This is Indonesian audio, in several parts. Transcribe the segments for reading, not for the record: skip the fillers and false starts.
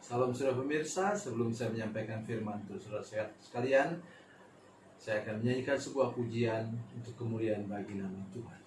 Salam saudara pemirsa, sebelum saya menyampaikan firman untuk saudara sekalian, saya akan menyanyikan sebuah pujian untuk kemuliaan bagi nama Tuhan.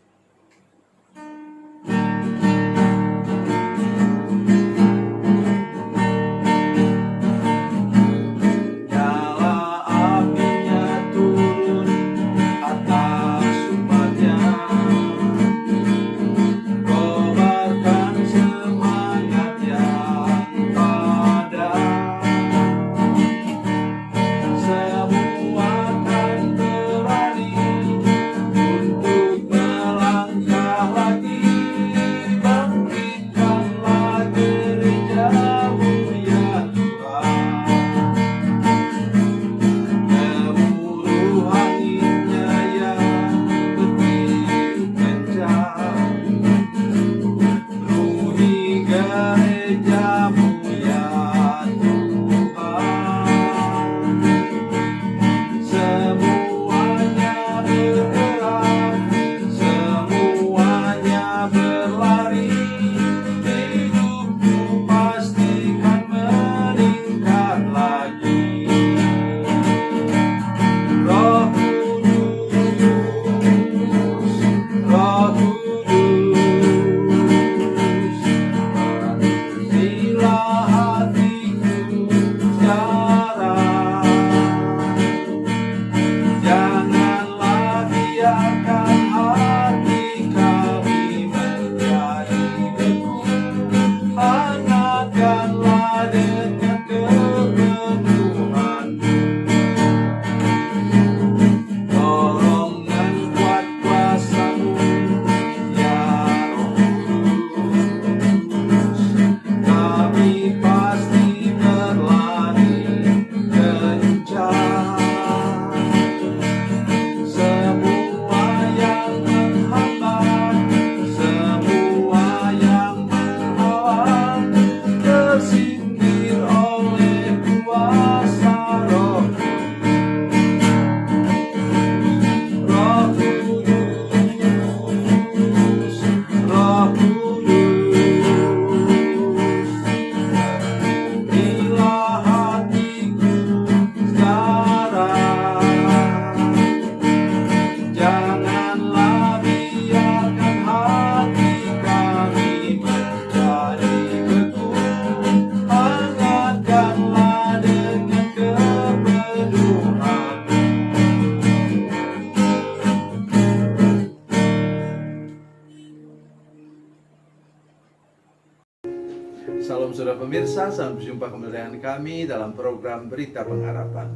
Salam saudara pemirsa, salam berjumpa kembali dengan kami dalam program Berita Pengharapan.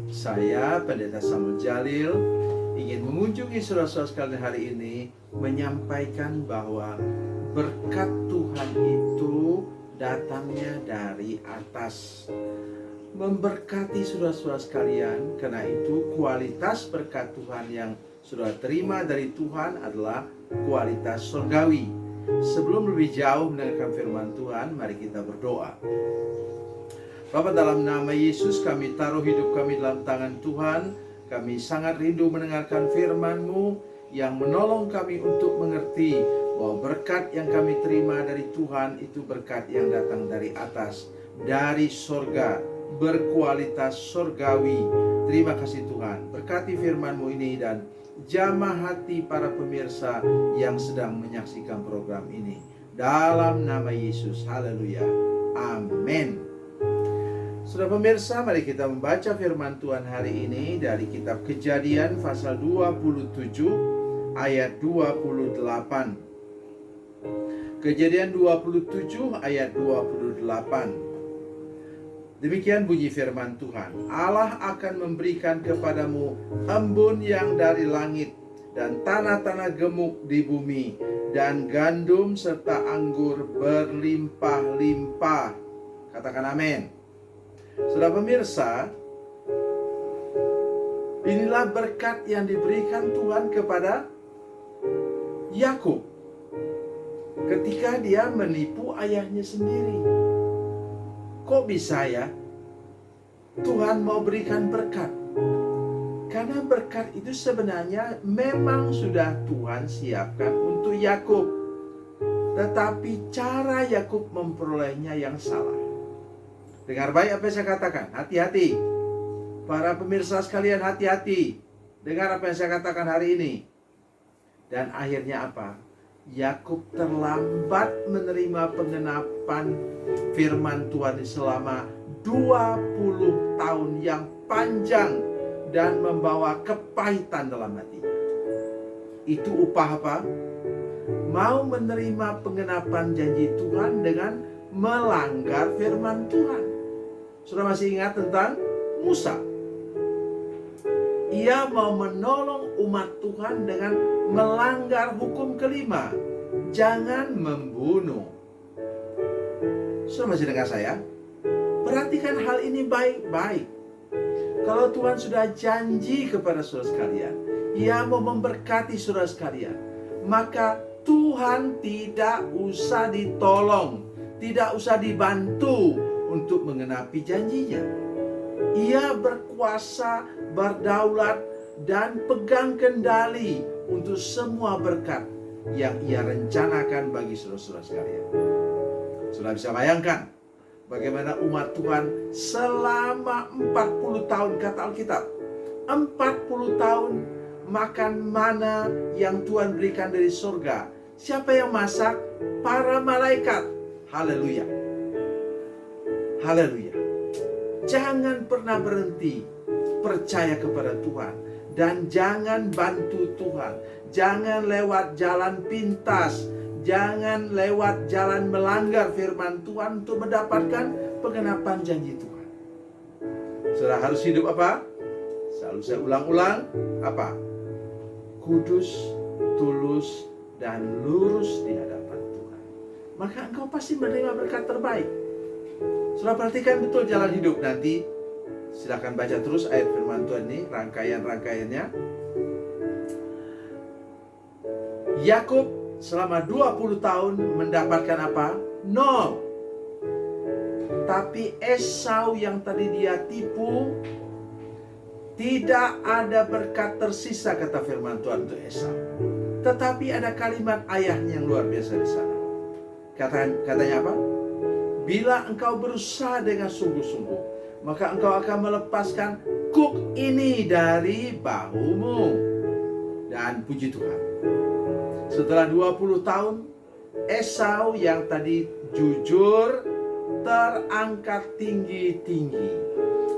Saya Pendeta Samuel Jalil ingin mengunjungi saudara-saudara sekalian hari ini, menyampaikan bahwa berkat Tuhan itu datangnya dari atas, memberkati saudara-saudara sekalian. Karena itu kualitas berkat Tuhan yang saudara terima dari Tuhan adalah kualitas surgawi. Sebelum lebih jauh mendengarkan firman Tuhan, mari kita berdoa. Bapa, dalam nama Yesus kami taruh hidup kami dalam tangan Tuhan. Kami sangat rindu mendengarkan firman-Mu yang menolong kami untuk mengerti bahwa berkat yang kami terima dari Tuhan itu berkat yang datang dari atas, dari sorga, berkualitas sorgawi. Terima kasih Tuhan, berkati firman-Mu ini dan jamah hati para pemirsa yang sedang menyaksikan program ini. Dalam nama Yesus, haleluya, amin. Saudara pemirsa, mari kita membaca firman Tuhan hari ini dari kitab Kejadian pasal 27 ayat 28. Kejadian 27 ayat 28. Demikian bunyi firman Tuhan. Allah akan memberikan kepadamu embun yang dari langit dan tanah-tanah gemuk di bumi dan gandum serta anggur berlimpah-limpah. Katakan amin. Saudara pemirsa, inilah berkat yang diberikan Tuhan kepada Yakub ketika dia menipu ayahnya sendiri. Kok bisa ya Tuhan mau berikan berkat? Karena berkat itu sebenarnya memang sudah Tuhan siapkan untuk Yakub. Tetapi cara Yakub memperolehnya yang salah. Dengar baik apa yang saya katakan, hati-hati. Para pemirsa sekalian, hati-hati. Dengar apa yang saya katakan hari ini. Dan akhirnya apa? Yakub terlambat menerima penggenapan firman Tuhan selama 20 tahun yang panjang dan membawa kepahitan dalam hati. Itu upah apa? Mau menerima penggenapan janji Tuhan dengan melanggar firman Tuhan. Sudah masih ingat tentang Musa? Ia mau menolong umat Tuhan dengan melanggar hukum kelima. Jangan membunuh. Sudah masih dengar saya? Perhatikan hal ini baik-baik. Kalau Tuhan sudah janji kepada saudara sekalian, Ia mau memberkati saudara sekalian, maka Tuhan tidak usah ditolong, tidak usah dibantu untuk menggenapi janjinya. Ia berkuasa, berdaulat, dan pegang kendali untuk semua berkat yang Ia rencanakan bagi saudara-saudara sekalian. Sudah bisa bayangkan bagaimana umat Tuhan selama 40 tahun, kata Alkitab, 40 tahun makan mana yang Tuhan berikan dari surga. Siapa yang masak? Para malaikat. Haleluya. Haleluya. Jangan pernah berhenti percaya kepada Tuhan. Dan jangan bantu Tuhan. Jangan lewat jalan pintas. Jangan lewat jalan melanggar firman Tuhan untuk mendapatkan penggenapan janji Tuhan. Saudara harus hidup apa? Selalu saya ulang-ulang. Apa? Kudus, tulus, dan lurus di hadapan Tuhan. Maka engkau pasti menerima berkat terbaik. Sudah perhatikan betul jalan hidup. Nanti silakan baca terus ayat firman Tuhan ini, rangkaian-rangkaiannya. Yakub selama 20 tahun mendapatkan apa? 0. Tapi Esau yang tadi dia tipu, tidak ada berkat tersisa, kata firman Tuhan untuk Esau. Tetapi ada kalimat ayahnya yang luar biasa di sana. Katanya apa? Bila engkau berusaha dengan sungguh-sungguh, maka engkau akan melepaskan kuk ini dari bahumu. Dan puji Tuhan, setelah 20 tahun, Esau yang tadi jujur terangkat tinggi-tinggi.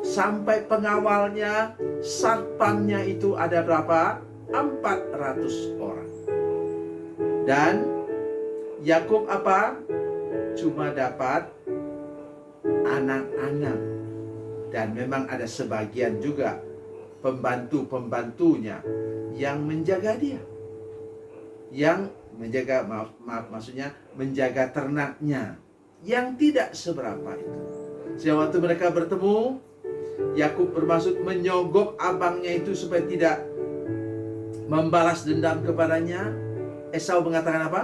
Sampai pengawalnya, satpamnya itu ada berapa? 400 orang. Dan Yakub apa? Cuma dapat anak-anak. Dan memang ada sebagian juga pembantu-pembantunya yang menjaga dia. Yang menjaga, maksudnya menjaga ternaknya. Yang tidak seberapa itu. Sehingga waktu mereka bertemu, Yakub bermaksud menyogok abangnya itu supaya tidak membalas dendam kepadanya. Esau mengatakan apa?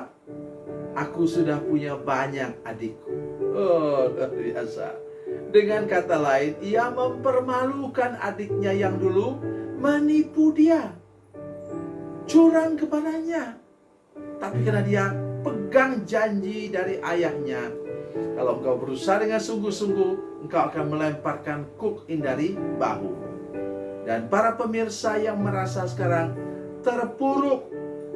Aku sudah punya banyak adikku. Oh, luar biasa. Dengan kata lain, ia mempermalukan adiknya yang dulu menipu dia, curang kepadanya. Tapi karena dia pegang janji dari ayahnya, kalau engkau berusaha dengan sungguh-sungguh, engkau akan melemparkan kuk dari bahu. Dan para pemirsa yang merasa sekarang terpuruk,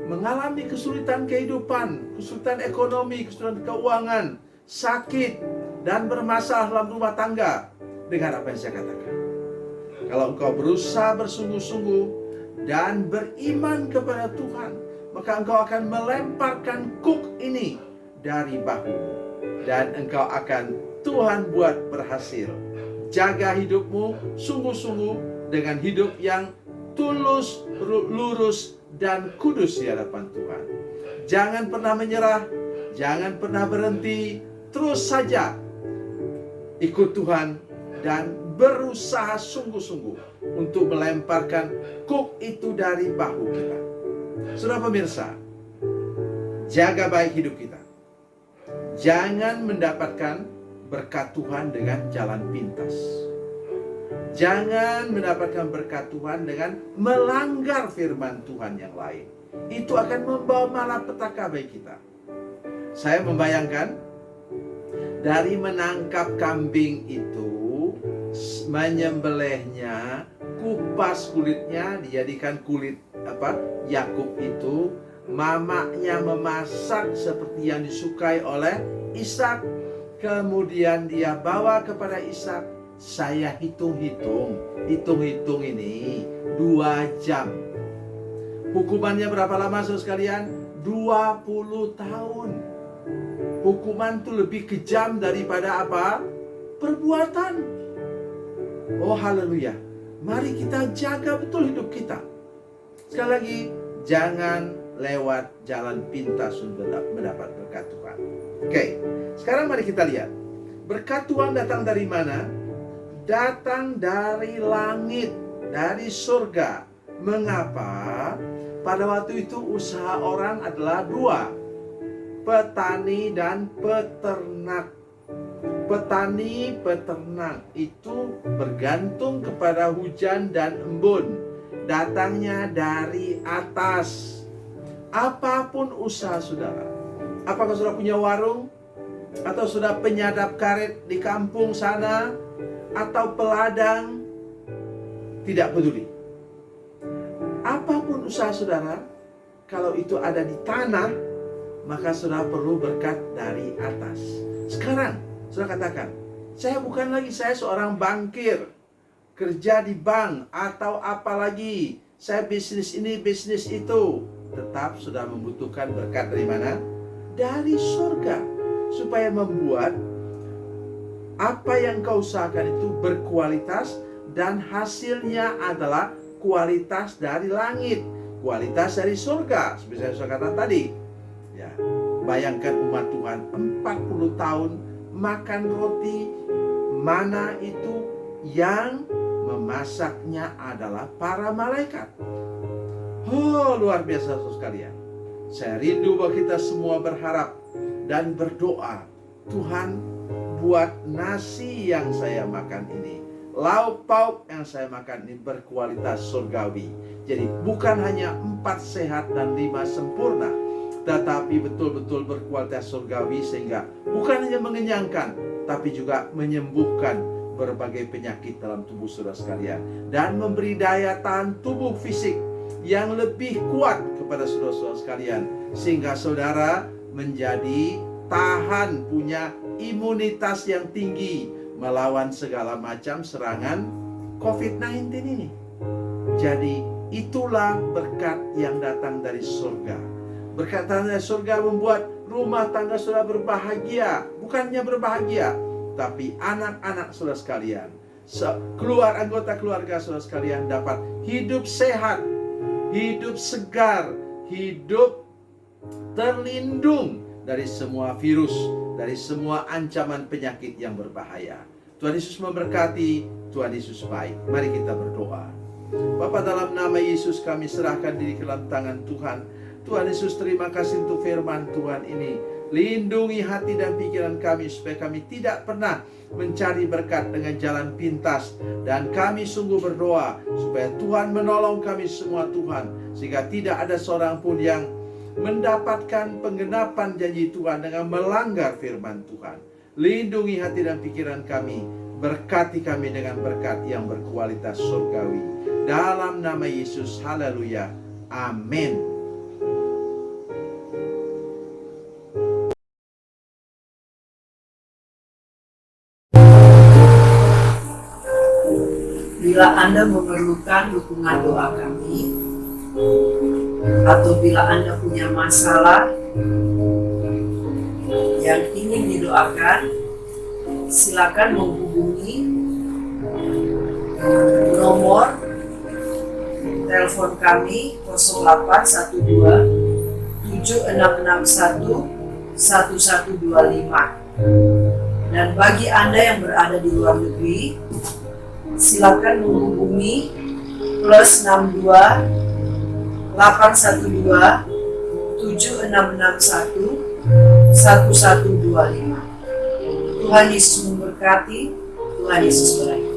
mengalami kesulitan kehidupan, kesulitan ekonomi, kesulitan keuangan, sakit, dan bermasalah dalam rumah tangga. Dengar apa yang saya katakan. Kalau engkau berusaha bersungguh-sungguh dan beriman kepada Tuhan, maka engkau akan melemparkan kuk ini dari bahumu. Dan engkau akan Tuhan buat berhasil. Jaga hidupmu sungguh-sungguh dengan hidup yang tulus, lurus, dan kudus di hadapan Tuhan. Jangan pernah menyerah, jangan pernah berhenti, terus saja ikut Tuhan dan berusaha sungguh-sungguh untuk melemparkan kuk itu dari bahu kita. Saudara pemirsa, jaga baik hidup kita. Jangan mendapatkan berkat Tuhan dengan jalan pintas. Jangan mendapatkan berkat Tuhan dengan melanggar firman Tuhan yang lain. Itu akan membawa malapetaka bagi kita. Saya membayangkan dari menangkap kambing itu, menyembelihnya, kupas kulitnya, dijadikan kulit Yakub itu. Mamanya memasak seperti yang disukai oleh Ishak. Kemudian dia bawa kepada Ishak. Saya hitung-hitung ini 2 jam. Hukumannya berapa lama saudara sekalian? 20 tahun. Hukuman itu lebih kejam daripada apa? Perbuatan. Oh haleluya. Mari kita jaga betul hidup kita. Sekali lagi, jangan lewat jalan pintas untuk mendapat berkat Tuhan. Oke, sekarang mari kita lihat. Berkat Tuhan datang dari mana? Datang dari langit, dari surga. Mengapa? Pada waktu itu usaha orang adalah 2, petani dan peternak. Petani peternak itu bergantung kepada hujan dan embun. Datangnya dari atas. Apapun usaha saudara, apakah saudara punya warung, atau sudah penyadap karet di kampung sana, atau peladang, tidak peduli. Apapun usaha saudara, kalau itu ada di tanah, maka saudara perlu berkat dari atas. Sekarang saudara katakan, saya seorang bankir, kerja di bank, atau apalagi saya bisnis ini, bisnis itu. Tetap sudah membutuhkan berkat dari mana? Dari surga. Supaya membuat apa yang kau usahakan itu berkualitas, dan hasilnya adalah kualitas dari langit, kualitas dari surga. Seperti saya sudah katakan tadi ya, bayangkan umat Tuhan 40 tahun makan roti mana itu, yang memasaknya adalah para malaikat. Oh, luar biasa saudara sekalian. Saya rindu bahwa kita semua berharap dan berdoa, Tuhan, buat nasi yang saya makan ini, lauk pauk yang saya makan ini berkualitas surgawi. Jadi bukan hanya 4 sehat dan 5 sempurna, tetapi betul-betul berkualitas surgawi, sehingga bukan hanya mengenyangkan, tapi juga menyembuhkan berbagai penyakit dalam tubuh saudara sekalian, dan memberi daya tahan tubuh fisik yang lebih kuat kepada saudara-saudara sekalian, sehingga saudara menjadi tahan, punya imunitas yang tinggi melawan segala macam serangan COVID-19 ini. Jadi itulah berkat yang datang dari surga. Berkat dari surga membuat rumah tangga saudara berbahagia. Bukannya berbahagia, tapi anak-anak saudara sekalian, anggota keluarga saudara sekalian dapat hidup sehat, hidup segar, hidup terlindung dari semua virus, dari semua ancaman penyakit yang berbahaya. Tuhan Yesus memberkati, Tuhan Yesus baik. Mari kita berdoa. Bapa, dalam nama Yesus kami serahkan diri ke dalam tangan Tuhan. Tuhan Yesus, terima kasih untuk firman Tuhan ini. Lindungi hati dan pikiran kami supaya kami tidak pernah mencari berkat dengan jalan pintas. Dan kami sungguh berdoa supaya Tuhan menolong kami semua Tuhan, sehingga tidak ada seorang pun yang mendapatkan penggenapan janji Tuhan dengan melanggar firman Tuhan. Lindungi hati dan pikiran kami, berkati kami dengan berkat yang berkualitas surgawi. Dalam nama Yesus, haleluya, amin. Bila Anda memerlukan dukungan doa kami, atau bila Anda punya masalah yang ingin didoakan, silakan menghubungi nomor telepon kami 0812 7661 1125. Dan bagi Anda yang berada di luar negeri, silakan menghubungi +62 812 7661 1125. Tuhan Yesus memberkati, Tuhan Yesus berkati.